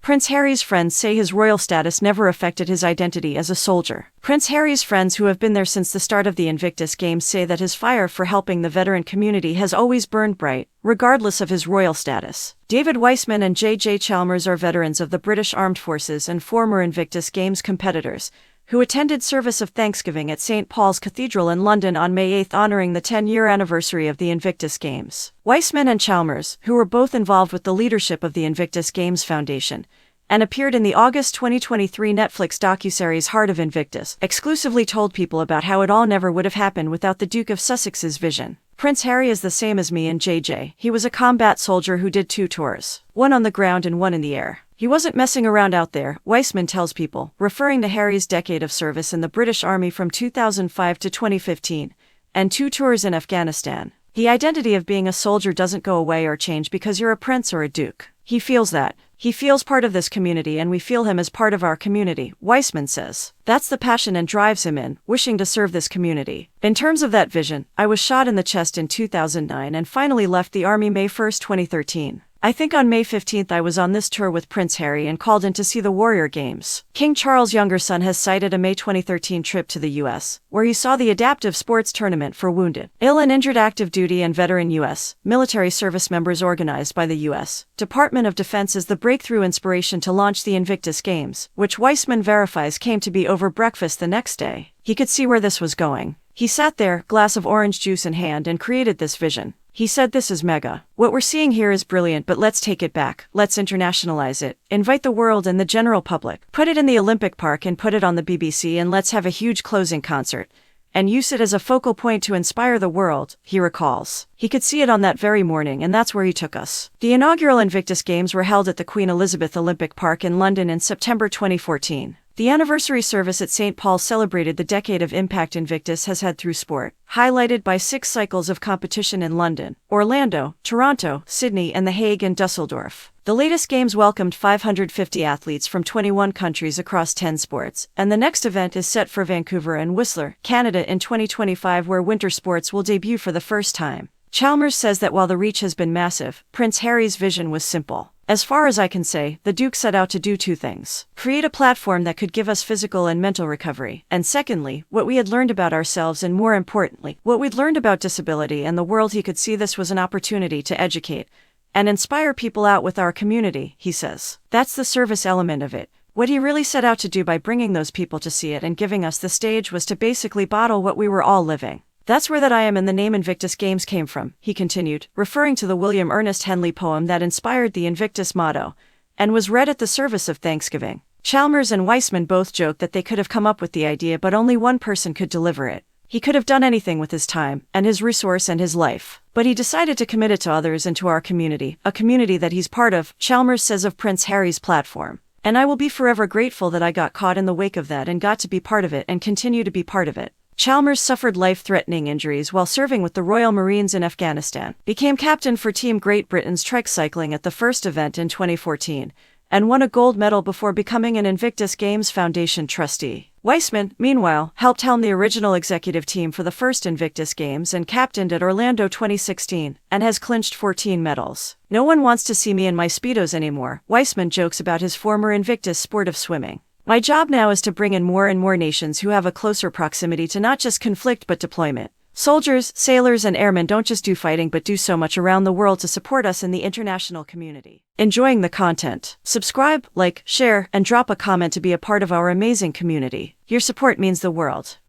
Prince Harry's friends say his royal status never affected his identity as a soldier. Prince Harry's friends who have been there since the start of the Invictus Games say that his fire for helping the veteran community has always burned bright, regardless of his royal status. David Weissman and J.J. Chalmers are veterans of the British Armed Forces and former Invictus Games competitors, who attended service of Thanksgiving at St. Paul's Cathedral in London on May 8 honoring the 10-year anniversary of the Invictus Games. Weissman and Chalmers, who were both involved with the leadership of the Invictus Games Foundation, and appeared in the August 2023 Netflix docuseries Heart of Invictus, exclusively told people about how it all never would have happened without the Duke of Sussex's vision. Prince Harry is the same as me and JJ. He was a combat soldier who did 2 tours, one on the ground and one in the air. He wasn't messing around out there, Weissman tells people, referring to Harry's decade of service in the British Army from 2005 to 2015, and 2 tours in Afghanistan. The identity of being a soldier doesn't go away or change because you're a prince or a duke. He feels that. He feels part of this community and we feel him as part of our community, Weissman says. That's the passion and drives him in, wishing to serve this community. In terms of that vision, I was shot in the chest in 2009 and finally left the Army May 1, 2013. I think on May 15 I was on this tour with Prince Harry and called in to see the Warrior Games. King Charles' younger son has cited a May 2013 trip to the U.S., where he saw the adaptive sports tournament for wounded, ill and injured active duty and veteran U.S. military service members organized by the U.S. Department of Defense as the breakthrough inspiration to launch the Invictus Games, which Weissman verifies came to be over breakfast the next day. He could see where this was going. He sat there, glass of orange juice in hand, and created this vision. He said, "This is mega. What we're seeing here is brilliant, but let's take it back. Let's internationalize it. Invite the world and the general public. Put it in the Olympic Park and put it on the BBC and let's have a huge closing concert. And use it as a focal point to inspire the world," he recalls. He could see it on that very morning and that's where he took us. The inaugural Invictus Games were held at the Queen Elizabeth Olympic Park in London in September 2014. The anniversary service at St. Paul's celebrated the decade of impact Invictus has had through sport, highlighted by 6 cycles of competition in London, Orlando, Toronto, Sydney, and The Hague and Dusseldorf. The latest games welcomed 550 athletes from 21 countries across 10 sports, and the next event is set for Vancouver and Whistler, Canada in 2025, where winter sports will debut for the first time. Chalmers says that while the reach has been massive, Prince Harry's vision was simple. As far as I can say, the Duke set out to do 2 things. Create a platform that could give us physical and mental recovery, and secondly, what we had learned about ourselves and more importantly, what we'd learned about disability and the world. He could see this was an opportunity to educate and inspire people out with our community, he says. That's the service element of it. What he really set out to do by bringing those people to see it and giving us the stage was to basically bottle what we were all living. That's where that I am in the name Invictus Games came from, he continued, referring to the William Ernest Henley poem that inspired the Invictus motto, and was read at the service of Thanksgiving. Chalmers and Weissman both joked that they could have come up with the idea but only one person could deliver it. He could have done anything with his time, and his resource and his life, but he decided to commit it to others and to our community, a community that he's part of, Chalmers says of Prince Harry's platform. And I will be forever grateful that I got caught in the wake of that and got to be part of it and continue to be part of it. Chalmers suffered life-threatening injuries while serving with the Royal Marines in Afghanistan, became captain for Team Great Britain's trike cycling at the first event in 2014, and won a gold medal before becoming an Invictus Games Foundation trustee. Weissman, meanwhile, helped helm the original executive team for the first Invictus Games and captained at Orlando 2016, and has clinched 14 medals. "No one wants to see me in my Speedos anymore," Weissman jokes about his former Invictus sport of swimming. "My job now is to bring in more and more nations who have a closer proximity to not just conflict but deployment. Soldiers, sailors, and airmen don't just do fighting but do so much around the world to support us in the international community." Enjoying the content? Subscribe, like, share, and drop a comment to be a part of our amazing community. Your support means the world.